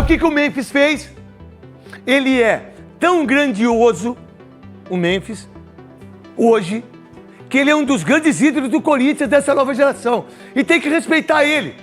o que o Memphis fez? Ele é tão grandioso, o Memphis, hoje, que ele é um dos grandes ídolos do Corinthians dessa nova geração. E tem que respeitar ele.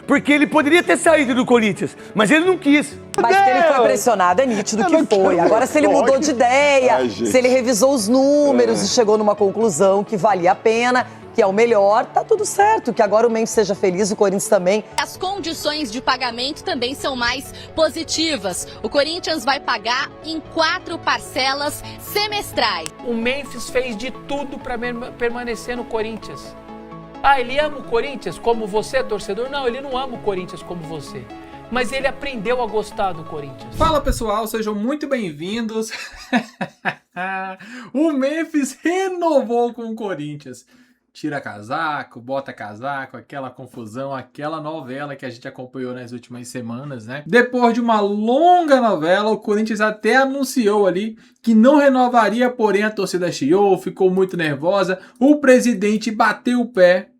Porque ele poderia ter saído do Corinthians, mas ele não quis. Mas que ele foi pressionado, é nítido que foi. Agora, se ele mudou de ideia, se ele revisou os números e chegou numa conclusão que valia a pena, que é o melhor, tá tudo certo. Que agora o Memphis seja feliz, o Corinthians também. As condições de pagamento também são mais positivas. O Corinthians vai pagar em 4 parcelas semestrais. O Memphis fez de tudo para permanecer no Corinthians. Ah, ele ama o Corinthians como você, torcedor? Não, ele não ama o Corinthians como você. Mas ele aprendeu a gostar do Corinthians. Fala pessoal, sejam muito bem-vindos. O Memphis renovou com o Corinthians. Tira casaco, bota casaco, aquela confusão, aquela novela que a gente acompanhou nas últimas semanas, né? Depois de uma longa novela, o Corinthians até anunciou ali que não renovaria, porém a torcida chiou, ficou muito nervosa. O presidente bateu o pé.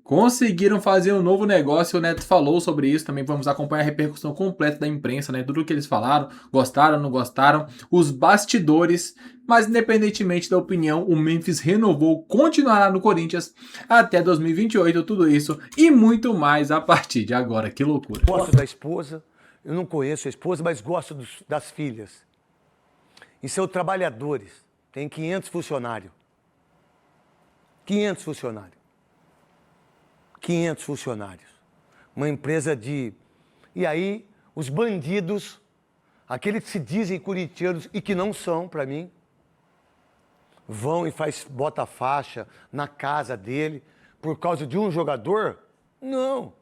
Conseguiram fazer um novo negócio, o Neto falou sobre isso, também vamos acompanhar a repercussão completa da imprensa, né? Tudo que eles falaram, gostaram, não gostaram, os bastidores, mas independentemente da opinião, o Memphis renovou, continuará no Corinthians até 2028, tudo isso e muito mais a partir de agora, que loucura. Gosto da esposa, eu não conheço a esposa, mas gosto das filhas. E são trabalhadores, tem 500 funcionários. 500 funcionários. 500 funcionários. Uma empresa de... E aí, os bandidos, aqueles que se dizem corintianos e que não são, para mim, vão e bota a faixa na casa dele por causa de um jogador? Não.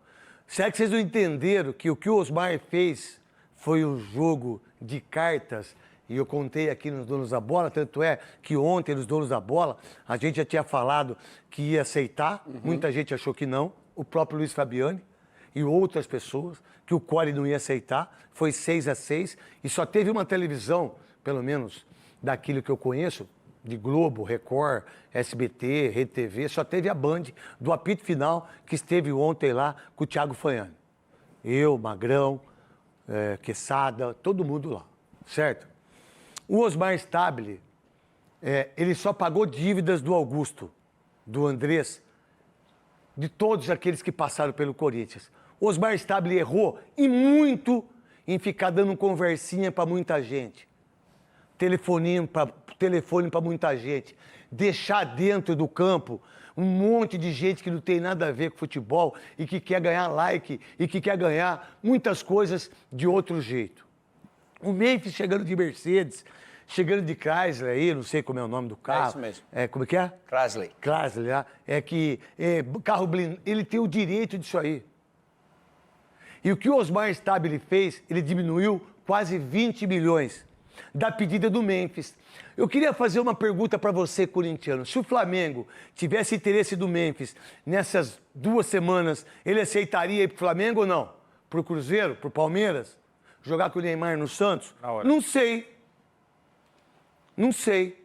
Será que vocês não entenderam que o Osmar fez foi um jogo de cartas? E eu contei aqui nos Donos da Bola, tanto é que ontem nos Donos da Bola a gente já tinha falado que ia aceitar, muita gente achou que não, o próprio Luiz Fabiani e outras pessoas, que o Core não ia aceitar, foi 6-6 e só teve uma televisão, pelo menos daquilo que eu conheço, de Globo, Record, SBT, Rede TV, só teve a Band do apito final que esteve ontem lá com o Thiago Fanhani. Eu, Magrão, Quesada, todo mundo lá, certo? O Osmar Stabile, ele só pagou dívidas do Augusto, do Andrés, de todos aqueles que passaram pelo Corinthians. O Osmar Stabile errou e muito em ficar dando conversinha para muita gente. Telefone para muita gente. Deixar dentro do campo um monte de gente que não tem nada a ver com futebol e que quer ganhar like e que quer ganhar muitas coisas de outro jeito. O Memphis chegando de Mercedes, chegando de Chrysler aí, não sei como é o nome do carro. É isso mesmo. Como é que é? Chrysler. Chrysler, carro blindado, ele tem o direito disso aí. E o que o Osmar Stabile fez, ele diminuiu quase 20 milhões da pedida do Memphis. Eu queria fazer uma pergunta para você, corintiano. Se o Flamengo tivesse interesse do Memphis nessas 2 semanas, ele aceitaria ir pro Flamengo ou não? Pro Cruzeiro, pro Palmeiras? Jogar com o Neymar no Santos? Não sei. Não sei.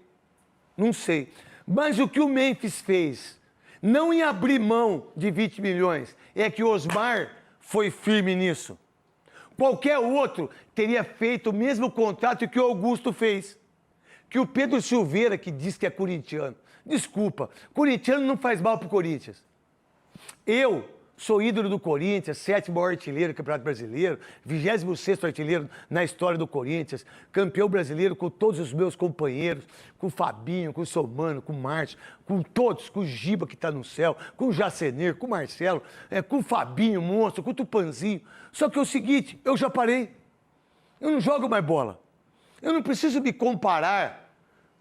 Não sei. Mas o que o Memphis fez, não em abrir mão de 20 milhões, é que o Osmar foi firme nisso. Qualquer outro teria feito o mesmo contrato que o Augusto fez. Que o Pedro Silveira, que diz que é corintiano. Desculpa, corintiano não faz mal pro Corinthians. Eu sou ídolo do Corinthians, 7º maior artilheiro do Campeonato Brasileiro, 26º artilheiro na história do Corinthians, campeão brasileiro com todos os meus companheiros, com o Fabinho, com o Somano, com o Márcio, com todos, com o Giba que está no céu, com o Jacener, com o Marcelo, com o Fabinho, monstro, com o Tupanzinho. Só que é o seguinte, eu já parei. Eu não jogo mais bola. Eu não preciso me comparar.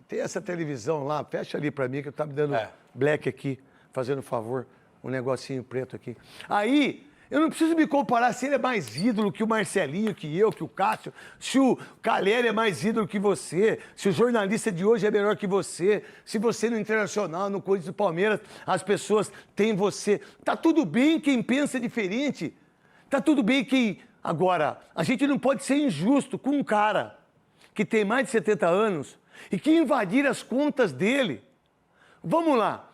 Tem essa televisão lá, fecha ali para mim que eu estava me dando black aqui, fazendo favor. Um negocinho preto aqui. Aí, eu não preciso me comparar se ele é mais ídolo que o Marcelinho, que eu, que o Cássio, se o Caleri é mais ídolo que você, se o jornalista de hoje é melhor que você, se você no Internacional, no Corinthians e Palmeiras, as pessoas têm você. Tá tudo bem quem pensa diferente. Tá tudo bem quem... Agora, a gente não pode ser injusto com um cara que tem mais de 70 anos e que invadir as contas dele. Vamos lá.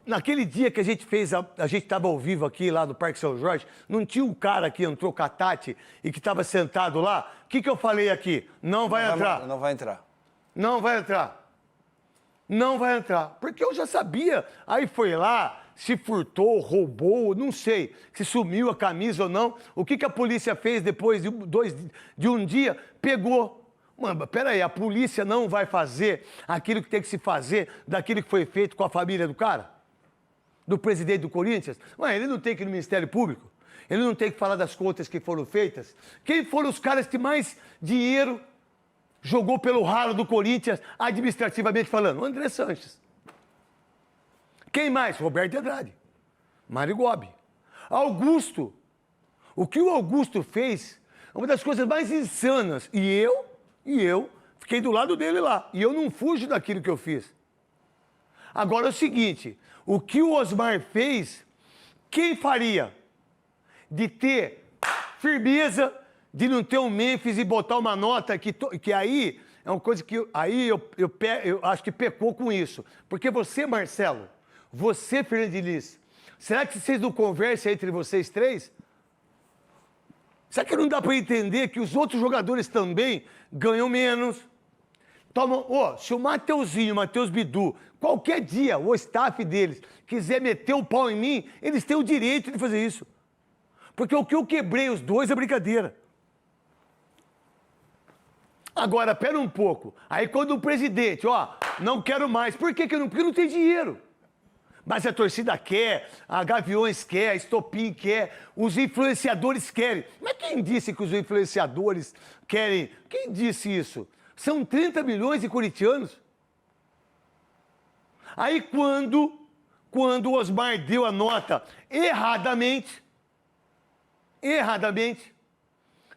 naquele dia que a gente fez, a gente estava ao vivo aqui lá do Parque São Jorge, não tinha um cara que entrou com a Tati e que estava sentado lá? O que eu falei aqui? Não vai entrar. Não vai entrar. Não vai entrar. Não vai entrar. Porque eu já sabia. Aí foi lá, se furtou, roubou, não sei. Se sumiu a camisa ou não. O que a polícia fez depois de um dia? Pegou. Mano, peraí, a polícia não vai fazer aquilo que tem que se fazer daquilo que foi feito com a família do cara? Do presidente do Corinthians? Ué, ele não tem que ir no Ministério Público? Ele não tem que falar das contas que foram feitas? Quem foram os caras que mais dinheiro jogou pelo ralo do Corinthians, administrativamente falando? O André Sanches. Quem mais? Roberto Andrade. Mário Gobi. Augusto. O que o Augusto fez é uma das coisas mais insanas. E eu fiquei do lado dele lá. E eu não fujo daquilo que eu fiz. Agora é o seguinte, o que o Osmar fez, quem faria? De ter firmeza, de não ter um Mênfis e botar uma nota que aí é uma coisa que eu acho que pecou com isso. Porque você, Marcelo, você, Fernando Diniz, será que vocês não conversam entre vocês três? Será que não dá para entender que os outros jogadores também ganham menos? Se o Mateuzinho, o Matheus Bidu, qualquer dia o staff deles quiser meter o pau em mim, eles têm o direito de fazer isso. Porque o que eu quebrei os dois é brincadeira. Agora, pera um pouco. Aí quando o presidente, não quero mais. Por que não? Porque não tem dinheiro. Mas a torcida quer, a Gaviões quer, a Estopim quer, os influenciadores querem. Mas quem disse que os influenciadores querem? Quem disse isso? São 30 milhões de corintianos. Aí quando o Osmar deu a nota erradamente,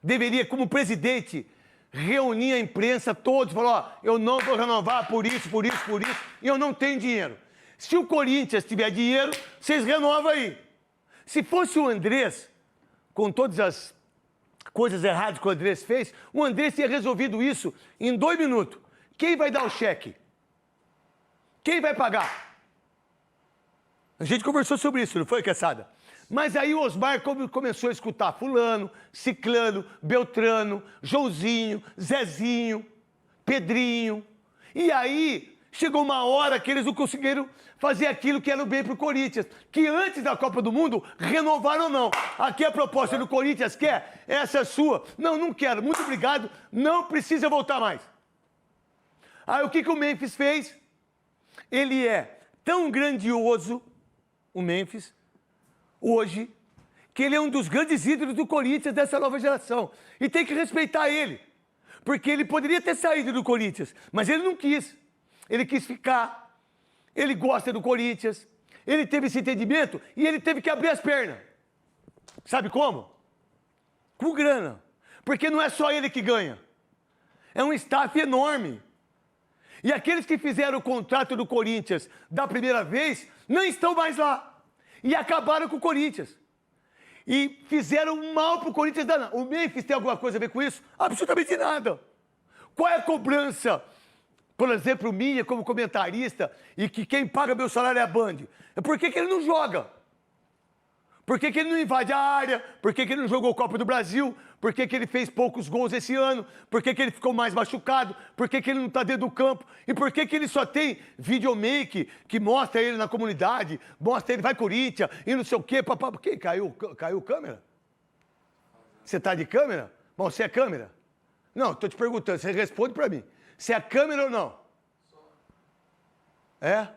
deveria, como presidente, reunir a imprensa, todos, falar, eu não vou renovar por isso, e eu não tenho dinheiro. Se o Corinthians tiver dinheiro, vocês renovam aí. Se fosse o Andrés, com todas as coisas erradas que o Andrés fez, o Andrés tinha resolvido isso em 2 minutos. Quem vai dar o cheque? Quem vai pagar? A gente conversou sobre isso, não foi, Quesada? Mas aí o Osmar começou a escutar fulano, ciclano, beltrano, Joãozinho, Zezinho, Pedrinho. E aí chegou uma hora que eles não conseguiram fazer aquilo que era o bem pro Corinthians. Que antes da Copa do Mundo, renovaram ou não. Aqui a proposta do Corinthians quer, essa é sua. Não quero, muito obrigado, não precisa voltar mais. Aí o que o Mênfis fez? Ele é tão grandioso, o Mênfis, hoje, que ele é um dos grandes ídolos do Corinthians dessa nova geração. E tem que respeitar ele. Porque ele poderia ter saído do Corinthians, mas ele não quis. Ele quis ficar. Ele gosta do Corinthians. Ele teve esse entendimento e ele teve que abrir as pernas. Sabe como? Com grana. Porque não é só ele que ganha. É um staff enorme. E aqueles que fizeram o contrato do Corinthians da primeira vez não estão mais lá. E acabaram com o Corinthians. E fizeram mal pro Corinthians. O Mênfis tem alguma coisa a ver com isso? Absolutamente nada. Qual é a cobrança, por exemplo, minha como comentarista, e que quem paga meu salário é a Band? Por que ele não joga? Por que ele não invade a área? Por que ele não jogou Copa do Brasil? Por que ele fez poucos gols esse ano? Por que ele ficou mais machucado? Por que ele não está dentro do campo? E por que ele só tem videomake que mostra ele na comunidade, mostra ele, vai Corinthians, e não sei o quê, papá. Por que caiu câmera? Você está de câmera? Bom, você é câmera? Não, estou te perguntando, você responde para mim. Você é câmera ou não? É?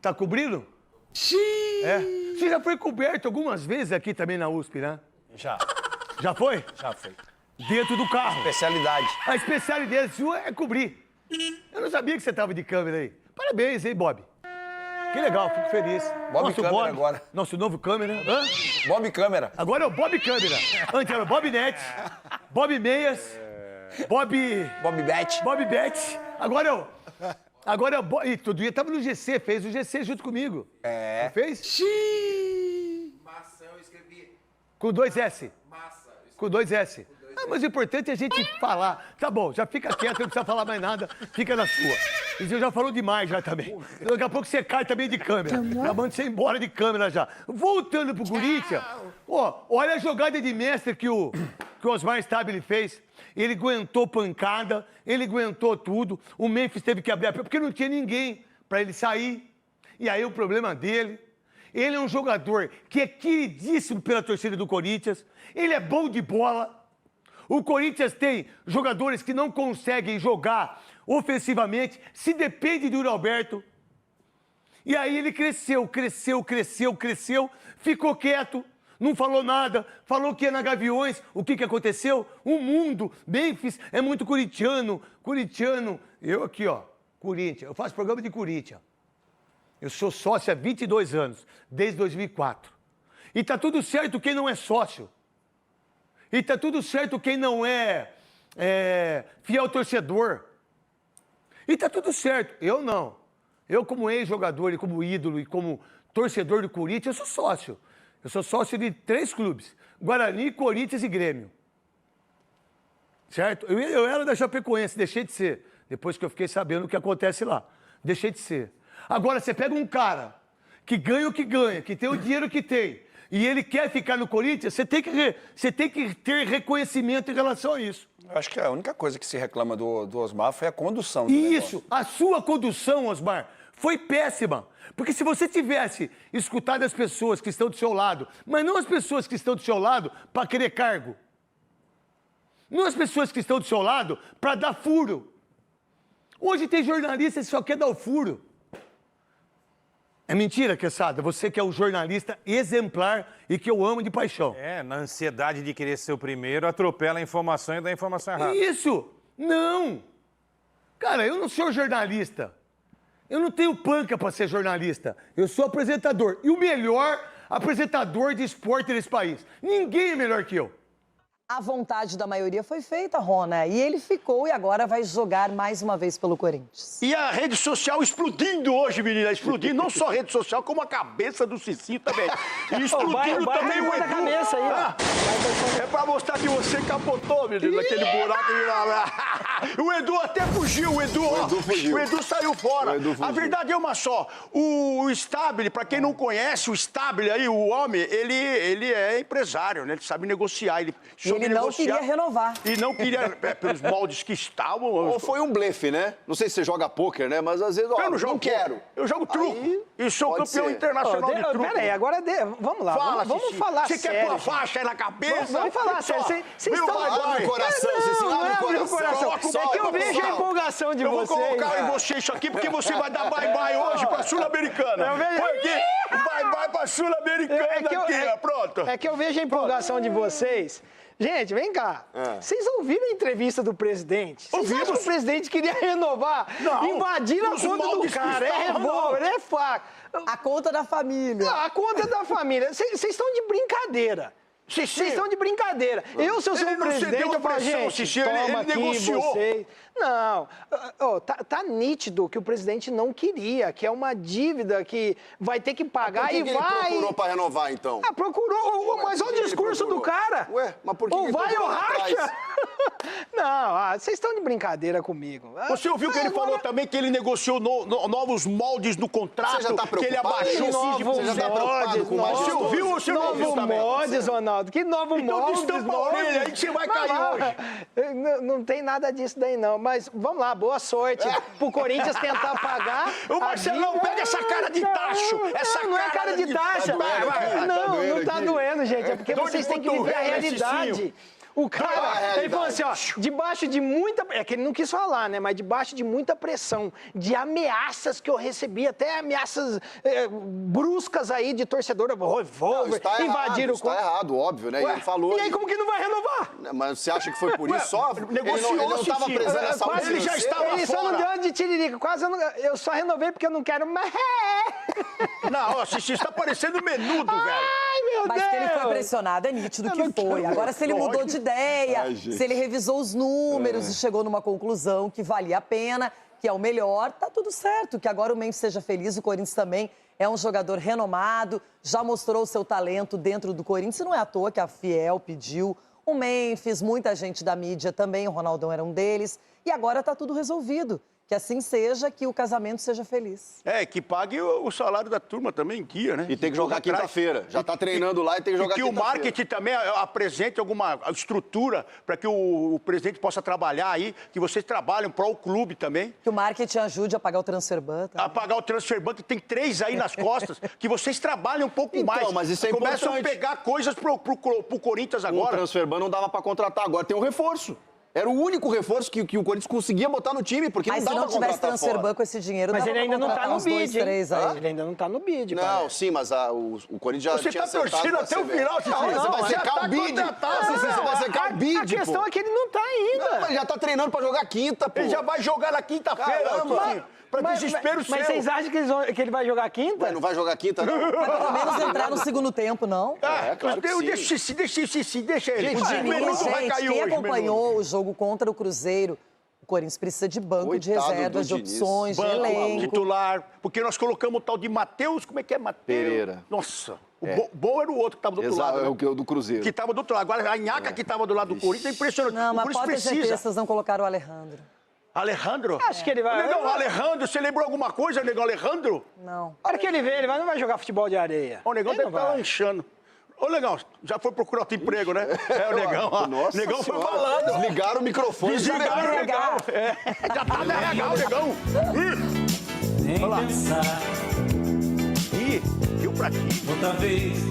Tá cobrindo? Xiii. É. Você já foi coberto algumas vezes aqui também na USP, né? Já. Já foi? Já foi. Dentro do carro. Especialidade. A especialidade sua é cobrir. Eu não sabia que você tava de câmera aí. Parabéns, hein, Bob? Que legal, fico feliz. Bob Câmera agora. Nosso novo câmera. Hã? Bob Câmera. Agora é o Bob Câmera. Antes era o Bob Net, Bob Meias, Bob Bet. Agora é o Bob... E todo dia tava no GC, fez o GC junto comigo. É. Não fez? Xiii. Maçã eu escrevi. Com 2 S. Massa. Com 2 S. Ah, mas o importante é a gente falar. Tá bom, já fica quieto, não precisa falar mais nada, fica na sua. E você já falou demais já também. Daqui a pouco você cai também de câmera. Já manda você embora de câmera já. Voltando pro Corinthians, ó, olha a jogada de mestre que o Osmar Stabile fez. Ele aguentou pancada, ele aguentou tudo. O Memphis teve que abrir a perna, porque não tinha ninguém para ele sair. E aí o problema dele... Ele é um jogador que é queridíssimo pela torcida do Corinthians. Ele é bom de bola. O Corinthians tem jogadores que não conseguem jogar ofensivamente, se depende do Yuri Alberto. E aí ele cresceu, ficou quieto, não falou nada, falou que ia na Gaviões. O que aconteceu? O mundo, Memphis, é muito corintiano. Eu aqui, ó, Corinthians, eu faço programa de Corinthians. Eu sou sócio há 22 anos, desde 2004. E tá tudo certo quem não é sócio. E tá tudo certo quem não é fiel torcedor. E tá tudo certo. Eu não. Eu, como ex-jogador e como ídolo e como torcedor do Corinthians, eu sou sócio. Eu sou sócio de 3 clubes. Guarani, Corinthians e Grêmio. Certo? Eu era da Chapecoense, deixei de ser. Depois que eu fiquei sabendo o que acontece lá. Deixei de ser. Agora, você pega um cara que ganha o que ganha, que tem o dinheiro que tem, e ele quer ficar no Corinthians, você tem que ter reconhecimento em relação a isso. Eu acho que a única coisa que se reclama do Osmar foi a condução do Isso, negócio. a sua condução, Osmar, foi péssima. Porque se você tivesse escutado as pessoas que estão do seu lado, mas não as pessoas que estão do seu lado para querer cargo, não as pessoas que estão do seu lado para dar furo. Hoje tem jornalista que só quer dar o furo. É mentira, Quesada? Você que é um jornalista exemplar e que eu amo de paixão. Na ansiedade de querer ser o primeiro, atropela a informação e dá a informação errada. Isso! Não! Cara, eu não sou jornalista. Eu não tenho panca para ser jornalista. Eu sou apresentador. E o melhor apresentador de esporte nesse país. Ninguém é melhor que eu. A vontade da maioria foi feita, Rona, e ele ficou e agora vai jogar mais uma vez pelo Corinthians. E a rede social explodindo hoje, menina, explodindo. Não só a rede social, como a cabeça do Cicinho também. E explodindo também o Edu. Cabeça aí, É pra mostrar que você capotou, menino, naquele buraco. O Edu até fugiu, o Edu saiu fora. A verdade é uma só. O Stabile, pra quem não conhece, o Stabile aí, o homem, ele é empresário, né? Ele sabe negociar. Ele não queria renovar. E não queria, pelos moldes que estavam. Ou foi um blefe, né? Não sei se você joga pôquer, né? Mas às vezes, ó, Eu não jogo quero. Eu jogo truco. Aí, e sou pode campeão ser. internacional de truco. Peraí, agora vamos lá. Fala, vamos Cici. falar Você sério. quer pôr a faixa aí na cabeça? Vamos falar sério. Vocês estão... Abre o coração, Cici, abre o coração. É que eu vejo a empolgação de Eu vou vocês. colocar em você isso aqui, porque você vai dar bye-bye hoje pra Sul-Americana. Eu vejo- Foi aqui, bye-bye pra Sul-Americana aqui, pronto. É que eu vejo a empolgação de vocês. Gente, vem cá. Vocês ouviram a entrevista do presidente? Vocês acham que o presidente queria renovar? Não. Invadiram a Os conta do moldes que cara. É estavam, revólver, é faca. A conta da família. A conta da família. Vocês estão de brincadeira. Vocês estão de brincadeira. Se eu sou Ele o não presidente, cedeu eu falo, pressão, gente, Cici, ele toma aqui negociou. vocês. Não, tá nítido que o presidente não queria, que é uma dívida que vai ter que pagar Por que e que ele vai... procurou pra renovar, então? Procurou, mas por olha que o ele discurso do procurou? cara. Ué, mas por que Ou ele vai procurou ou lá racha. atrás? Não, vocês estão de brincadeira comigo. Você ouviu que ele falou também que ele negociou novos moldes no contrato, Você já tá que ele preocupado? abaixou Você já tá preocupado com mais Você ouviu ou você não ouviu Novo também? modes, Ronaldo. Que novo Então modes? destampa a orelha aí que você vai cair hoje. Não tem nada disso daí, não. Mas vamos lá, boa sorte pro Corinthians tentar pagar. Ô, Marcelão, pega essa cara de tacho. Essa Não é cara de taxa. Não tá doendo, gente. É porque Dor de vocês têm que viver a cotovelo, realidade. Cicinho. O cara, ele falou assim, ó, debaixo de muita... É que ele não quis falar, né? Mas debaixo de muita pressão, de ameaças que eu recebi, até ameaças bruscas aí de torcedor, revólver, Está invadiram errado, está errado, óbvio, né? E ele falou... E aí como que não vai renovar? Mas você acha que foi por isso só? negociou, Ele não estava Cici. prezando a saúde Ele já financeira? estava Ele só não fora. deu uma de tiririca, quase eu só renovei porque eu não quero mais. Não, ó, Cici, você tá parecendo menudo, velho. Ai, meu Mas Deus! que ele foi pressionado, é nítido Eu que não foi. quero. Agora, se ele mudou de ideia, Ai, gente. se ele revisou os números e chegou numa conclusão que valia a pena, que é o melhor, tá tudo certo. Que agora o Memphis seja feliz, o Corinthians também é um jogador renomado, já mostrou o seu talento dentro do Corinthians. E não é à toa que a Fiel pediu, o Memphis, muita gente da mídia também, o Ronaldão era um deles. E agora tá tudo resolvido. Que assim seja, que o casamento seja feliz. Que pague o salário da turma também em dia, né? E tem que jogar quinta-feira. Já tá treinando lá e tem que jogar quinta-feira. Que o marketing também apresente alguma estrutura para que o presidente possa trabalhar aí, que vocês trabalham para o clube também. Que o marketing ajude a pagar o transfer ban. A pagar o transfer ban, que tem 3 aí nas costas, que vocês trabalhem um pouco mais. Mas isso é Começam importante. a pegar coisas pro Corinthians agora. O transfer ban não dava para contratar, agora tem um reforço. Era o único reforço que o Corinthians conseguia botar no time, porque mas não dava se não tivesse contratar transfer fora. ban com esse dinheiro, mas dava ele ainda não tá contratar no uns 2, bid, 3 aí. Ele ainda não tá no bid, Não, parece. sim, mas o Corinthians já Você tinha tá torcendo até o final, Você vai secar o bid. Você vai secar o bid, A questão é que ele não tá ainda. Não, mas já tá treinando pra jogar quinta, pô. Ele já vai jogar na quinta-feira, Arthurzinho. Pra desespero seu. Mas vocês acham que ele vai jogar quinta? Ué, não vai jogar quinta, não? Mas pelo menos entrar no segundo tempo, não? Claro que sim. Deixa ele. O Diniz, vai gente, cair quem hoje, acompanhou o jogo contra o Cruzeiro, o Corinthians precisa de banco, de Coitado reservas, de do Diniz. opções, de elenco. Titular, porque nós colocamos o tal de Matheus, como é que é? Matheus Pereira. Nossa, o bom era o outro que estava do outro lado. Exato, né? é o do Cruzeiro. Que estava do outro lado. Agora a Nhaca que estava do lado do Corinthians é impressionante. Não, o mas Corinthians pode ter certeza, precisa. vocês não colocaram o Alejandro. Alejandro? Acho que ele vai... Negão, Alejandro, você lembrou alguma coisa, Negão Alejandro? Não. A hora que ele vê, ele não vai jogar futebol de areia. O Negão Ele deve não estar vai. lanchando. Ô, Negão, já foi procurar outro emprego, né? O Negão, ó. Nossa Negão foi Senhora, falando. Desligaram o microfone. Desligaram o Negão. Já tá no RH, o Negão. Olha lá. Deu pra ti.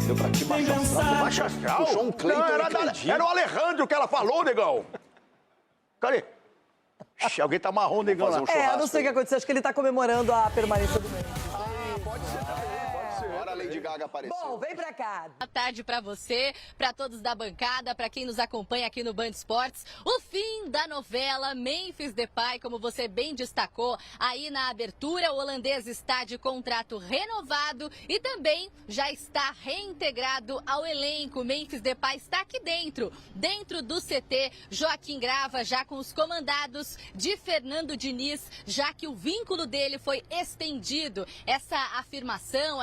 Deu pra ti baixo astral. Baixo astral? Puxou um Cleiton, Não, eu não acredito. era o Alejandro que ela falou, Negão. Cadê? Ixi, alguém tá marrom, Negão lá. Fazer um Eu churrasco não sei o que aconteceu, acho que ele tá comemorando a permanência do Mendes. Pode ser também, pode ser. Agora a Lady Gaga apareceu. Bom, vem pra cá. Boa tarde pra você, pra todos da bancada, pra quem nos acompanha aqui no Band Esportes. O fim da novela Memphis Depay, como você bem destacou aí na abertura, o holandês está de contrato renovado e também já está reintegrado ao elenco. Memphis Depay está aqui dentro do CT. Joaquim Grava já com os comandados de Fernando Diniz, já que o vínculo dele foi estendido. Essa afirmação,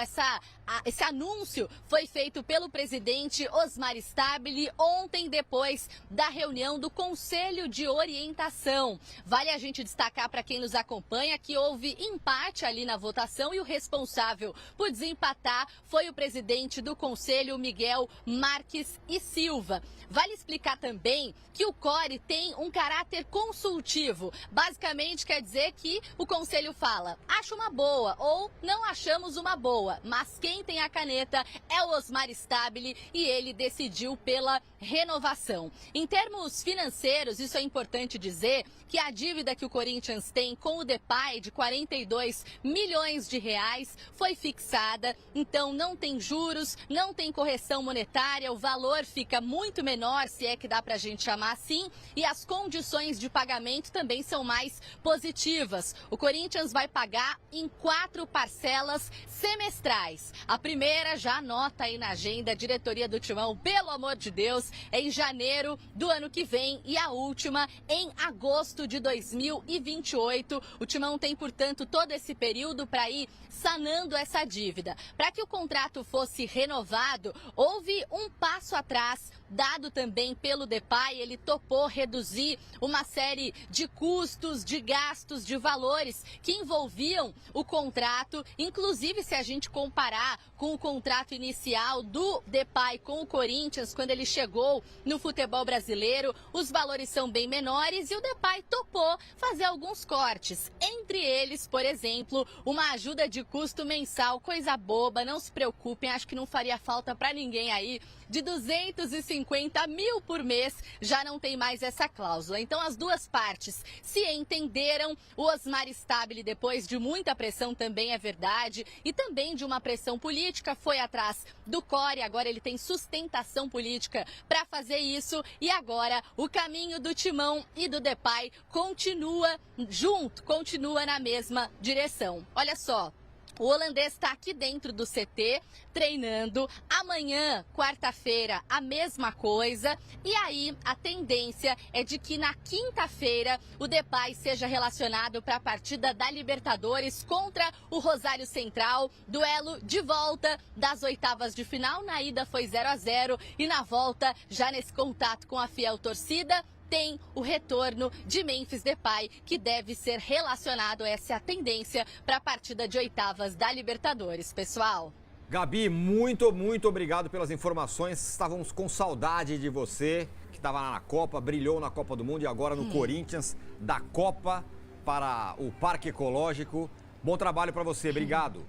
esse anúncio foi feito pelo presidente Osmar Stabile ontem, depois da reunião do Conselho de Orientação. Vale a gente destacar para quem nos acompanha que houve empate ali na votação e o responsável por desempatar foi o presidente do Conselho, Miguel Marques e Silva. Vale explicar também que o CORE tem um caráter consultivo. Basicamente quer dizer que o Conselho fala, acha uma boa ou não achamos uma boa, mas quem tem a caneta é o Osmar Stabile e ele decidiu pela renovação. Em termos financeiros, isso é importante dizer que a dívida que o Corinthians tem com o Depay de 42 milhões de reais foi fixada, então não tem juros, não tem correção monetária, o valor fica muito menor, se é que dá pra gente chamar assim, e as condições de pagamento também são mais positivas. O Corinthians vai pagar em 4 parcelas semestrais. A primeira, já anota aí na agenda, diretoria do Timão, pelo amor de Deus, é em janeiro do ano que vem e a última em agosto de 2028. O Timão tem, portanto, todo esse período para ir sanando essa dívida. Para que o contrato fosse renovado, houve um passo atrás dado também pelo Depay. Ele topou reduzir uma série de custos, de gastos, de valores que envolviam o contrato. Inclusive, se a gente comparar com o contrato inicial do Depay com o Corinthians, quando ele chegou no futebol brasileiro, os valores são bem menores e o Depay topou fazer alguns cortes. Entre eles, por exemplo, uma ajuda de custo mensal, coisa boba, não se preocupem, acho que não faria falta para ninguém aí, de 250 mil por mês, já não tem mais essa cláusula. Então as duas partes se entenderam. O Osmar Stabile, depois de muita pressão, também é verdade, e também de uma pressão política, foi atrás do CORE, agora ele tem sustentação política para fazer isso, e agora o caminho do Timão e do Depay continua junto, continua na mesma direção. Olha só. O holandês está aqui dentro do CT, treinando. Amanhã, quarta-feira, a mesma coisa. E aí, a tendência é de que na quinta-feira o Depay seja relacionado para a partida da Libertadores contra o Rosário Central. Duelo de volta das oitavas de final. Na ida foi 0-0 e na volta, já nesse contato com a fiel torcida, tem o retorno de Memphis Depay, que deve ser relacionado a essa tendência para a partida de oitavas da Libertadores, pessoal. Gabi, muito obrigado pelas informações. Estávamos com saudade de você, que estava lá na Copa, brilhou na Copa do Mundo e agora no Corinthians, da Copa para o Parque Ecológico. Bom trabalho para você, obrigado.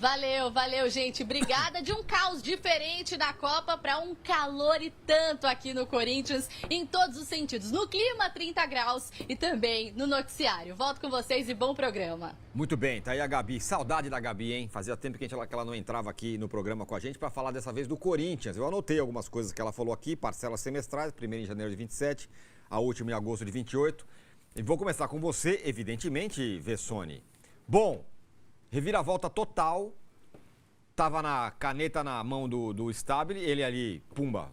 Valeu, gente. Obrigada. De um caos diferente na Copa para um calor e tanto aqui no Corinthians, em todos os sentidos. No clima, 30 graus e também no noticiário. Volto com vocês e bom programa. Muito bem, tá aí a Gabi. Saudade da Gabi, hein? Fazia tempo que ela não entrava aqui no programa com a gente para falar dessa vez do Corinthians. Eu anotei algumas coisas que ela falou aqui, parcelas semestrais, primeira em janeiro de 27, a última em agosto de 28. E vou começar com você, evidentemente, Vessone. Bom, reviravolta total, tava na caneta na mão do Stabile, ele ali, pumba,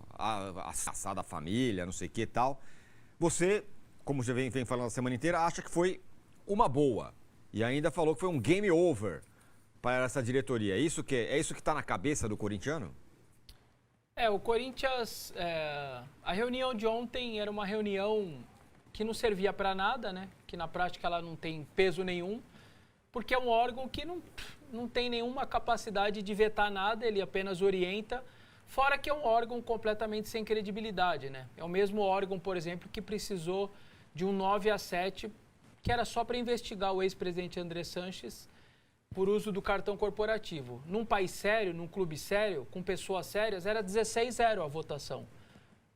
assada a família, não sei o que e tal. Você, como já vem falando a semana inteira, acha que foi uma boa e ainda falou que foi um game over para essa diretoria. É isso que está na cabeça do corintiano? O Corinthians, a reunião de ontem era uma reunião que não servia para nada, né? Que na prática ela não tem peso nenhum, porque é um órgão que não tem nenhuma capacidade de vetar nada, ele apenas orienta, fora que é um órgão completamente sem credibilidade, né? É o mesmo órgão, por exemplo, que precisou de um 9-7, que era só para investigar o ex-presidente André Sanches por uso do cartão corporativo. Num país sério, num clube sério, com pessoas sérias, era 16-0 a votação.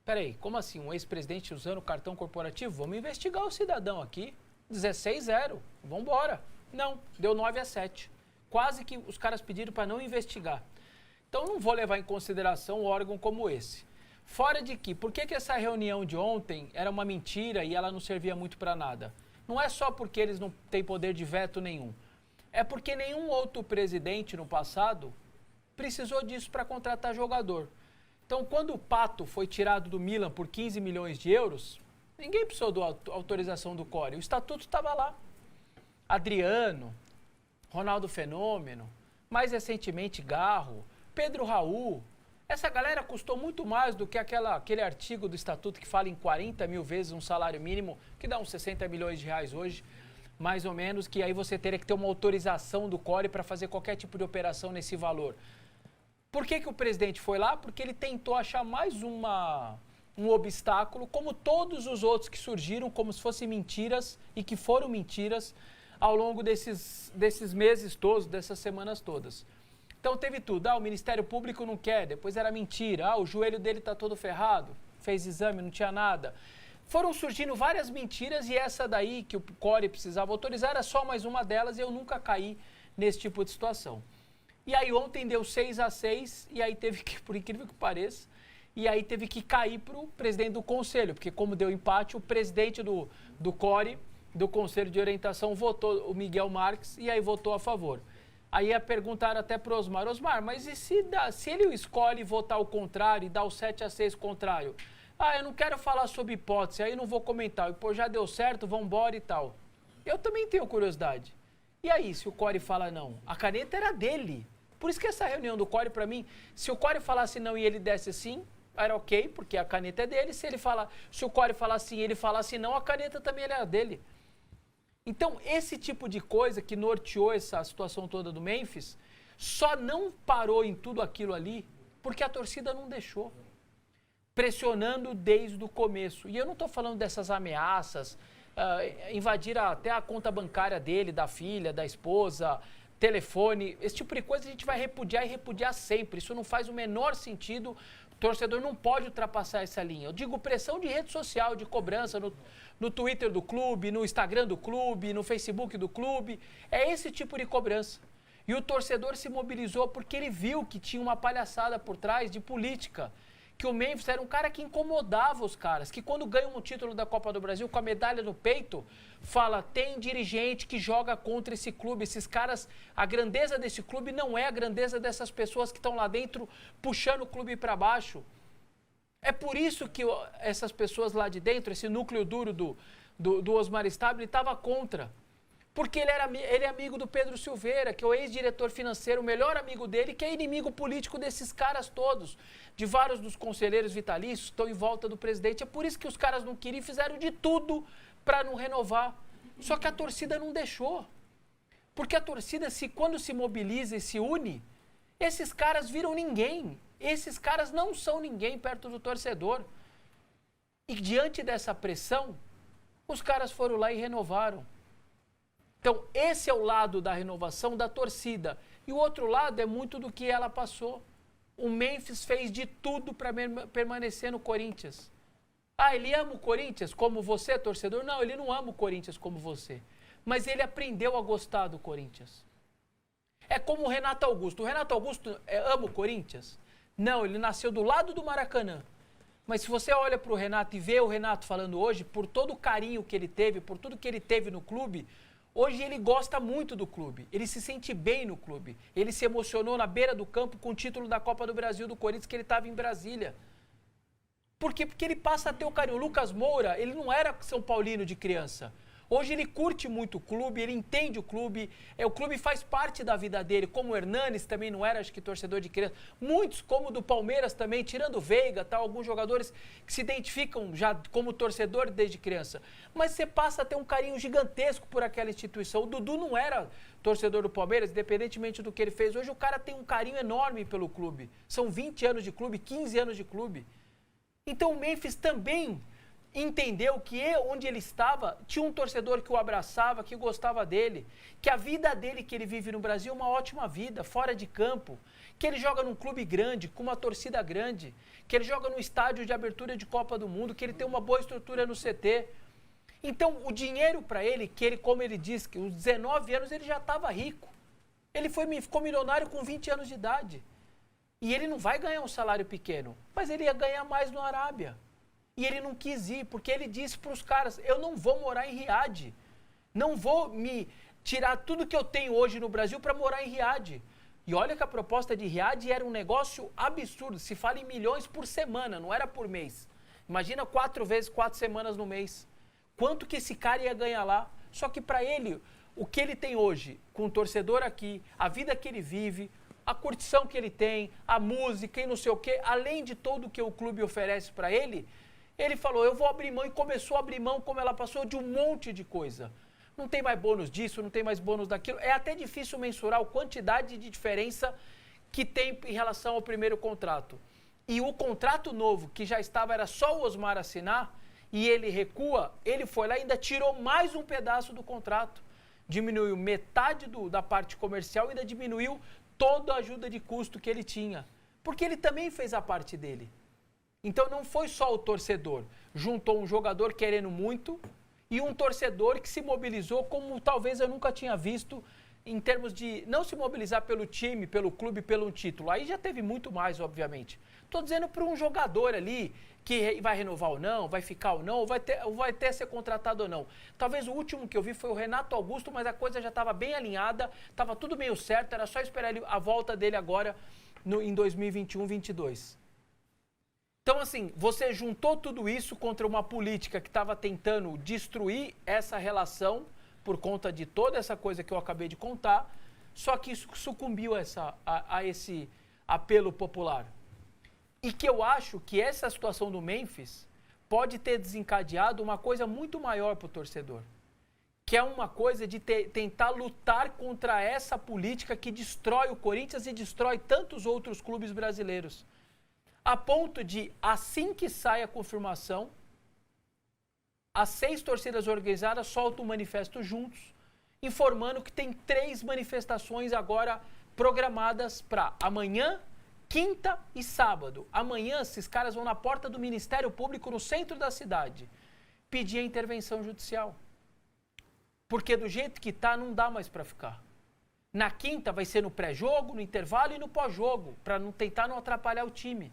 Peraí, como assim? Um ex-presidente usando o cartão corporativo? Vamos investigar o cidadão aqui. 16-0, vamos embora. Não, deu 9-7. Quase que os caras pediram para não investigar. Então, não vou levar em consideração um órgão como esse. Fora de que, por que essa reunião de ontem era uma mentira e ela não servia muito para nada? Não é só porque eles não têm poder de veto nenhum. É porque nenhum outro presidente no passado precisou disso para contratar jogador. Então, quando o Pato foi tirado do Milan por 15 milhões de euros, ninguém precisou da autorização do CORE. O estatuto estava lá. Adriano, Ronaldo Fenômeno, mais recentemente Garro, Pedro Raul. Essa galera custou muito mais do que aquele artigo do estatuto que fala em 40 mil vezes um salário mínimo, que dá uns 60 milhões de reais hoje, mais ou menos, que aí você teria que ter uma autorização do CORE para fazer qualquer tipo de operação nesse valor. Por que o presidente foi lá? Porque ele tentou achar mais um obstáculo, como todos os outros que surgiram, como se fossem mentiras e que foram mentiras ao longo desses meses todos, dessas semanas todas. Então teve tudo. O Ministério Público não quer, depois era mentira. O joelho dele está todo ferrado, fez exame, não tinha nada. Foram surgindo várias mentiras e essa daí que o CORE precisava autorizar era só mais uma delas e eu nunca caí nesse tipo de situação. E aí ontem deu 6-6 e aí teve que, por incrível que pareça, e aí teve que cair para o presidente do conselho, porque como deu empate, o presidente do CORE, do Conselho de Orientação, votou, o Miguel Marques, e aí votou a favor. Aí perguntaram até para o Osmar, mas e se ele escolhe votar ao contrário e dar o 7-6 contrário? Eu não quero falar sobre hipótese, aí não vou comentar. Pô, já deu certo, vamos embora e tal. Eu também tenho curiosidade. E aí, se o CORE fala não? A caneta era dele. Por isso que essa reunião do CORE, para mim, se o CORE falasse não e ele desse sim, era ok, porque a caneta é dele. Se o CORE falasse sim e ele falasse não, a caneta também era dele. Então, esse tipo de coisa que norteou essa situação toda do Memphis, só não parou em tudo aquilo ali porque a torcida não deixou. Pressionando desde o começo. E eu não estou falando dessas ameaças, invadir até a conta bancária dele, da filha, da esposa, telefone, esse tipo de coisa a gente vai repudiar e repudiar sempre. Isso não faz o menor sentido. O torcedor não pode ultrapassar essa linha. Eu digo pressão de rede social, de cobrança no Twitter do clube, no Instagram do clube, no Facebook do clube. É esse tipo de cobrança. E o torcedor se mobilizou porque ele viu que tinha uma palhaçada por trás de política. Que o Memphis era um cara que incomodava os caras, que quando ganha um título da Copa do Brasil com a medalha no peito, fala, tem dirigente que joga contra esse clube, esses caras, a grandeza desse clube não é a grandeza dessas pessoas que estão lá dentro puxando o clube para baixo. É por isso que essas pessoas lá de dentro, esse núcleo duro do Osmar Stabile estava contra. Porque ele é amigo do Pedro Silveira, que é o ex-diretor financeiro, o melhor amigo dele, que é inimigo político desses caras todos. De vários dos conselheiros vitalícios que estão em volta do presidente. É por isso que os caras não queriam e fizeram de tudo para não renovar. Só que a torcida não deixou. Porque a torcida, quando se mobiliza e se une, esses caras viram ninguém. Esses caras não são ninguém perto do torcedor. E diante dessa pressão, os caras foram lá e renovaram. Então, esse é o lado da renovação da torcida. E o outro lado é muito do que ela passou. O Memphis fez de tudo para permanecer no Corinthians. Ah, ele ama o Corinthians como você, torcedor? Não, ele não ama o Corinthians como você. Mas ele aprendeu a gostar do Corinthians. É como o Renato Augusto. O Renato Augusto ama o Corinthians? Não, ele nasceu do lado do Maracanã. Mas se você olha para o Renato e vê o Renato falando hoje, por todo o carinho que ele teve, por tudo que ele teve no clube, hoje ele gosta muito do clube, ele se sente bem no clube. Ele se emocionou na beira do campo com o título da Copa do Brasil do Corinthians, que ele estava em Brasília. Por quê? Porque ele passa a ter o carinho. O Lucas Moura, ele não era São Paulino de criança. Hoje ele curte muito o clube, ele entende o clube faz parte da vida dele, como o Hernanes também não era, acho que torcedor de criança. Muitos, como do Palmeiras também, tirando o Veiga, tal, alguns jogadores que se identificam já como torcedor desde criança. Mas você passa a ter um carinho gigantesco por aquela instituição. O Dudu não era torcedor do Palmeiras, independentemente do que ele fez. Hoje o cara tem um carinho enorme pelo clube. São 20 anos de clube, 15 anos de clube. Então o Memphis também entendeu que onde ele estava, tinha um torcedor que o abraçava, que gostava dele, que a vida dele que ele vive no Brasil é uma ótima vida, fora de campo, que ele joga num clube grande, com uma torcida grande, que ele joga num estádio de abertura de Copa do Mundo, que ele tem uma boa estrutura no CT. Então, o dinheiro para ele, que ele, como ele disse, que aos 19 anos ele já estava rico. Ele ficou milionário com 20 anos de idade. E ele não vai ganhar um salário pequeno, mas ele ia ganhar mais no Arábia. E ele não quis ir, porque ele disse para os caras, eu não vou morar em Riad. Não vou me tirar tudo que eu tenho hoje no Brasil para morar em Riad. E olha que a proposta de Riad era um negócio absurdo. Se fala em milhões por semana, não era por mês. Imagina 4 semanas no mês. Quanto que esse cara ia ganhar lá? Só que para ele, o que ele tem hoje, com o torcedor aqui, a vida que ele vive, a curtição que ele tem, a música e não sei o quê, além de tudo que o clube oferece para ele, ele falou, eu vou abrir mão, e começou a abrir mão, como ela passou, de um monte de coisa. Não tem mais bônus disso, não tem mais bônus daquilo. É até difícil mensurar a quantidade de diferença que tem em relação ao primeiro contrato. E o contrato novo, que já estava, era só o Osmar assinar, e ele recua, ele foi lá e ainda tirou mais um pedaço do contrato. Diminuiu metade da parte comercial e ainda diminuiu toda a ajuda de custo que ele tinha. Porque ele também fez a parte dele. Então não foi só o torcedor. Juntou um jogador querendo muito e um torcedor que se mobilizou como talvez eu nunca tinha visto em termos de não se mobilizar pelo time, pelo clube, pelo título. Aí já teve muito mais, obviamente. Estou dizendo para um jogador ali que vai renovar ou não, vai ficar ou não, ou vai ter ser contratado ou não. Talvez o último que eu vi foi o Renato Augusto, mas a coisa já estava bem alinhada, estava tudo meio certo, era só esperar a volta dele agora em 2021-22. Então, assim, você juntou tudo isso contra uma política que estava tentando destruir essa relação por conta de toda essa coisa que eu acabei de contar, só que isso sucumbiu a esse apelo popular. E que eu acho que essa situação do Memphis pode ter desencadeado uma coisa muito maior para o torcedor, que é uma coisa de tentar lutar contra essa política que destrói o Corinthians e destrói tantos outros clubes brasileiros. A ponto de, assim que sai a confirmação, as 6 torcidas organizadas soltam um manifesto juntos, informando que tem 3 manifestações agora programadas para amanhã, quinta e sábado. Amanhã, esses caras vão na porta do Ministério Público, no centro da cidade, pedir a intervenção judicial. Porque do jeito que está, não dá mais para ficar. Na quinta vai ser no pré-jogo, no intervalo e no pós-jogo, para tentar não atrapalhar o time.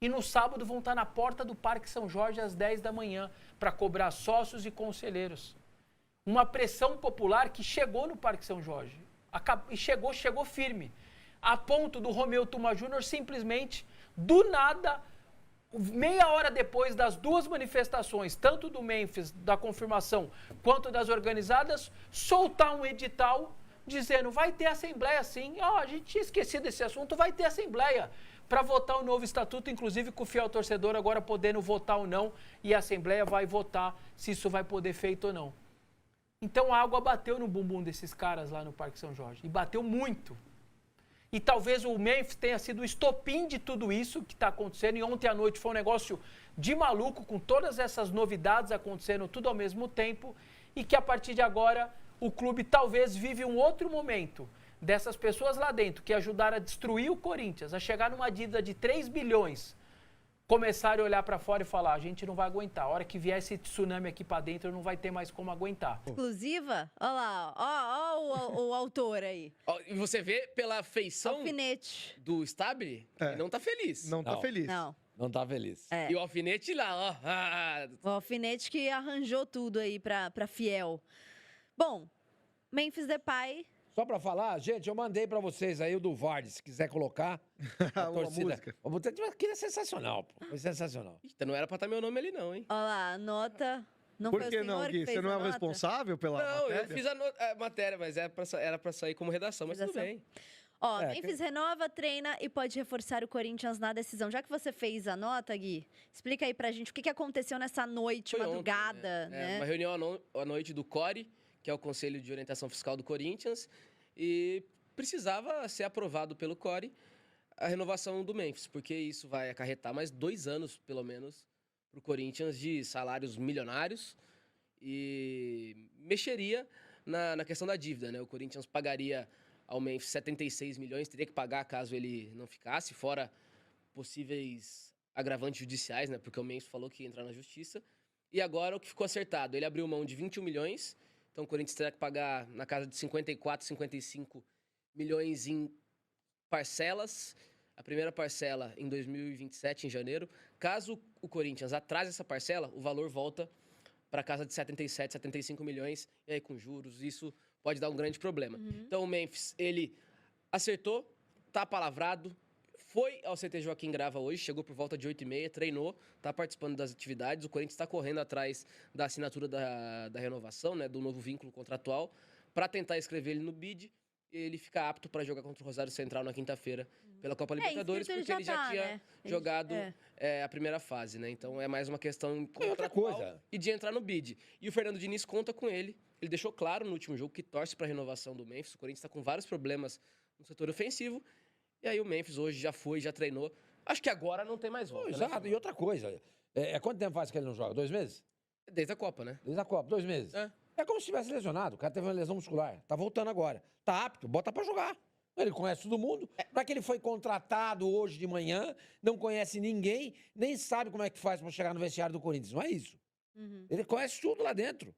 E no sábado vão estar na porta do Parque São Jorge às 10 da manhã para cobrar sócios e conselheiros. Uma pressão popular que chegou no Parque São Jorge. E chegou firme. A ponto do Romeu Tuma Júnior simplesmente, do nada, meia hora depois das duas manifestações, tanto do Memphis, da confirmação, quanto das organizadas, soltar um edital dizendo vai ter assembleia sim. A gente tinha esquecido desse assunto, vai ter assembleia para votar o novo estatuto, inclusive com o fiel torcedor agora podendo votar ou não, e a assembleia vai votar se isso vai poder feito ou não. Então a água bateu no bumbum desses caras lá no Parque São Jorge, e bateu muito. E talvez o Memphis tenha sido o estopim de tudo isso que está acontecendo. E ontem à noite foi um negócio de maluco, com todas essas novidades acontecendo tudo ao mesmo tempo. E que a partir de agora o clube talvez vive um outro momento dessas pessoas lá dentro que ajudaram a destruir o Corinthians, a chegar numa dívida de 3 bilhões, começarem a olhar para fora e falar, a gente não vai aguentar. A hora que vier esse tsunami aqui para dentro, não vai ter mais como aguentar. Exclusiva? Olha lá, ó o autor aí. E você vê pela feição Alfinete. do Stabile, ele não tá feliz. Não tá feliz. Não. Não tá feliz. É. E o alfinete lá, ó. O alfinete que arranjou tudo aí pra Fiel. Bom, Memphis Depay... Só pra falar, gente, eu mandei pra vocês aí o do Vardy, se quiser colocar. A torcida. música. Aquilo é sensacional, pô. Foi sensacional. Então não era pra estar meu nome ali não, hein? Olha lá, a nota... Não Por foi que o senhor não, Gui? que fez Você não a é o nota? responsável pela Não, matéria? eu fiz a matéria, mas era pra sair como redação, mas tudo bem. Ó, Memphis renova, treina e pode reforçar o Corinthians na decisão. Já que você fez a nota, Gui, explica aí pra gente o que aconteceu nessa noite, Foi madrugada, ontem, né? Uma reunião à noite do CORE, que é o Conselho de Orientação Fiscal do Corinthians, e precisava ser aprovado pelo CORE a renovação do Memphis, porque isso vai acarretar mais 2 anos, pelo menos, para o Corinthians de salários milionários e mexeria na questão da dívida, né? O Corinthians pagaria ao Memphis 76 milhões, teria que pagar caso ele não ficasse, fora possíveis agravantes judiciais, né? Porque o Memphis falou que ia entrar na justiça. E agora o que ficou acertado, ele abriu mão de 21 milhões, então o Corinthians terá que pagar na casa de 54, 55 milhões em parcelas. A primeira parcela em 2027, em janeiro. Caso o Corinthians atrase essa parcela, o valor volta para casa de 77, 75 milhões. E aí, com juros, isso pode dar um grande problema. Então, o Memphis, ele acertou, tá palavrado, foi ao CT Joaquim Grava hoje, chegou por volta de 8h30, treinou, tá participando das atividades. O Corinthians está correndo atrás da assinatura da renovação, né, do novo vínculo contratual, para tentar escrever ele no BID. Ele fica apto para jogar contra o Rosário Central na quinta-feira pela Copa Libertadores, porque ele já tinha jogado a primeira fase, né? Então é mais uma questão contratual e de entrar no bid. E o Fernando Diniz conta com ele. Ele deixou claro no último jogo que torce para a renovação do Memphis. O Corinthians está com vários problemas no setor ofensivo. E aí o Memphis hoje já treinou. Acho que agora não tem mais volta. Exato. E outra coisa, quanto tempo faz que ele não joga? 2 meses? Desde a Copa, né? Desde a Copa, 2 meses. É como se tivesse lesionado. O cara teve uma lesão muscular. Tá voltando agora. Tá apto, bota pra jogar. Ele conhece todo mundo. Não é que ele foi contratado hoje de manhã, não conhece ninguém, nem sabe como é que faz pra chegar no vestiário do Corinthians. Não é isso. Ele conhece tudo lá dentro.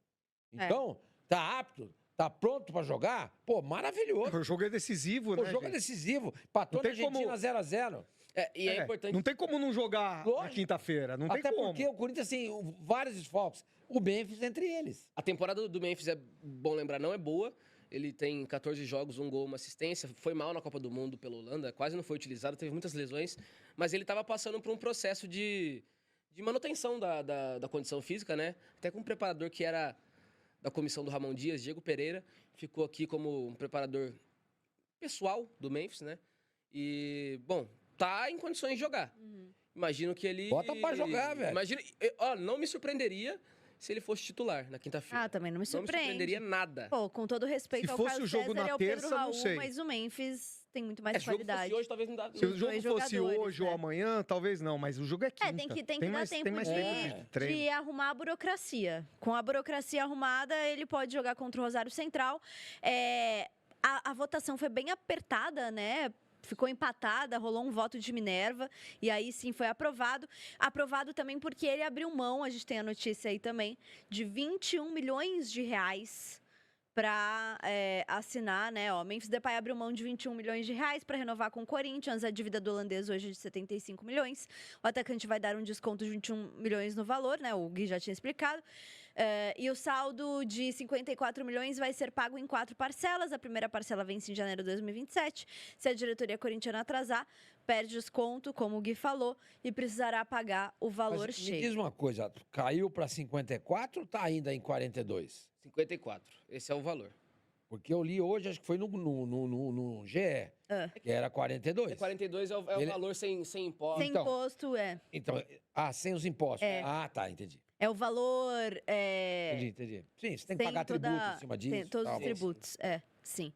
Então, tá apto, tá pronto pra jogar? Pô, maravilhoso. O jogo é decisivo, né? O jogo é decisivo. Patou na Argentina 0x0. E é importante... Não tem como não jogar na quinta-feira. Não tem Até como. porque o Corinthians tem vários desfalques. O Memphis entre eles. A temporada do Memphis, é bom lembrar, não é boa. Ele tem 14 jogos, 1 gol, 1 assistência. Foi mal na Copa do Mundo pela Holanda, quase não foi utilizado, teve muitas lesões. Mas ele estava passando por um processo de manutenção da condição física, né? Até com um preparador que era da comissão do Ramon Dias, Diego Pereira, ficou aqui como um preparador pessoal do Memphis, né? E, bom, tá em condições de jogar. Imagino que ele... Bota pra jogar, velho. Não me surpreenderia se ele fosse titular na quinta-feira. Também não me Não me surpreende. surpreenderia nada. Pô, com todo respeito Se ao fosse Carlos o jogo César na e ao Pedro terça, não Raul, sei. mas o Memphis tem muito mais Se o jogo qualidade. fosse hoje, talvez não dá. Se o jogo dois fosse jogadores, hoje ou amanhã, talvez não, mas o jogo é quinta. Tem que dar mais, tempo tem mais tempo de treino. de arrumar a burocracia. Com a burocracia arrumada, ele pode jogar contra o Rosário Central. A votação foi bem apertada, né? Ficou empatada, rolou um voto de Minerva, e aí sim foi aprovado. Aprovado também porque ele abriu mão, a gente tem a notícia aí também, de 21 milhões de reais para assinar, né? Memphis Depay abriu mão de 21 milhões de reais para renovar com o Corinthians. A dívida do holandês hoje é de 75 milhões. O atacante vai dar um desconto de 21 milhões no valor, né? O Gui já tinha explicado. E o saldo de 54 milhões vai ser pago em 4 parcelas. A primeira parcela vence em janeiro de 2027. Se a diretoria corintiana atrasar, perde desconto, como o Gui falou, e precisará pagar o valor Mas cheio. me diz uma coisa, caiu para 54 ou tá ainda em 42? 54, esse é o valor. Porque eu li hoje, acho que foi no GE, que era 42. 42 é o valor sem imposto. Sem imposto, Então, sem os impostos. É. Ah, tá, entendi. É o valor... Entendi. Sim, você tem que pagar tributo em cima disso. Tem todos os tributos, sim.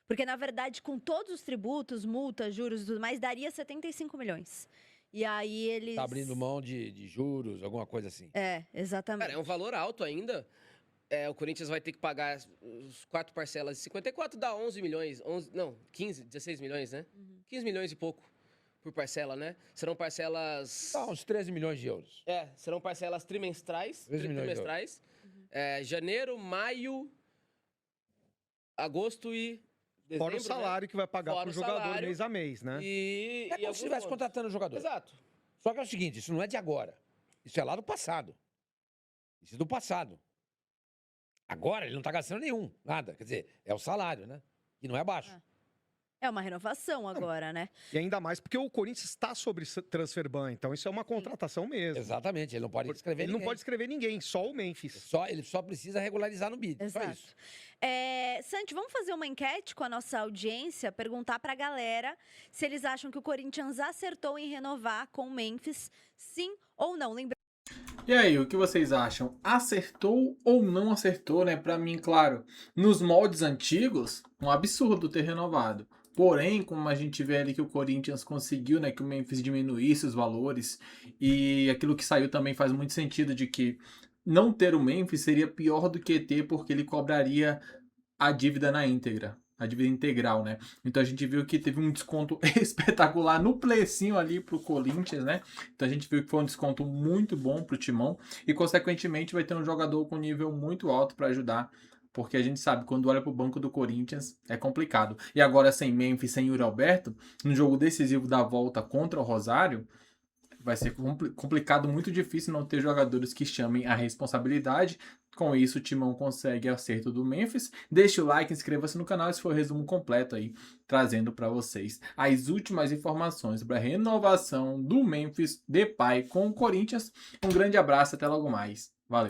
Porque, na verdade, com todos os tributos, multas, juros e tudo mais, daria 75 milhões. E aí eles... Tá abrindo mão de juros, alguma coisa assim. Exatamente. Cara, é um valor alto ainda. O Corinthians vai ter que pagar os 4 parcelas de 54, dá 11 milhões. 15, 16 milhões, né? 15 milhões e pouco por parcela, né? Serão parcelas... uns 13 milhões de euros. Serão parcelas trimestrais. 13 milhões de euros. Janeiro, maio, agosto e dezembro, Fora o salário que vai pagar Fora pro o jogador salário. mês a mês, né? E É como se estivesse contratando o jogador. Exato. Só que é o seguinte, isso não é de agora. Isso é lá do passado. Isso é do passado. Agora ele não tá gastando nenhum, nada. Quer dizer, é o salário, né? Que não é baixo. É uma renovação agora, né? E ainda mais porque o Corinthians está sobre transfer ban, então isso é uma contratação mesmo. Exatamente, ele não pode escrever ninguém. Ele não pode escrever ninguém, só o Memphis. Ele só precisa regularizar no bid. Exato. Só isso. Santi, vamos fazer uma enquete com a nossa audiência, perguntar pra galera se eles acham que o Corinthians acertou em renovar com o Memphis, sim ou não. E aí, o que vocês acham? Acertou ou não acertou, né? Pra mim, claro, nos moldes antigos, um absurdo ter renovado. Porém, como a gente vê ali que o Corinthians conseguiu, né, que o Memphis diminuísse os valores, e aquilo que saiu também faz muito sentido de que não ter o Memphis seria pior do que ter, porque ele cobraria a dívida na íntegra. A dívida integral, né? Então a gente viu que teve um desconto espetacular no precinho ali pro Corinthians, né? Então a gente viu que foi um desconto muito bom pro Timão e consequentemente vai ter um jogador com nível muito alto para ajudar, porque a gente sabe, quando olha pro banco do Corinthians é complicado. E agora sem Memphis, sem Yuri Alberto, no jogo decisivo da volta contra o Rosário, vai ser complicado, muito difícil não ter jogadores que chamem a responsabilidade. Com isso, o Timão consegue acerto do Memphis. Deixe o like, inscreva-se no canal. Esse foi o resumo completo aí, trazendo para vocês as últimas informações sobre a renovação do Memphis Depay com o Corinthians. Um grande abraço, até logo mais. Valeu!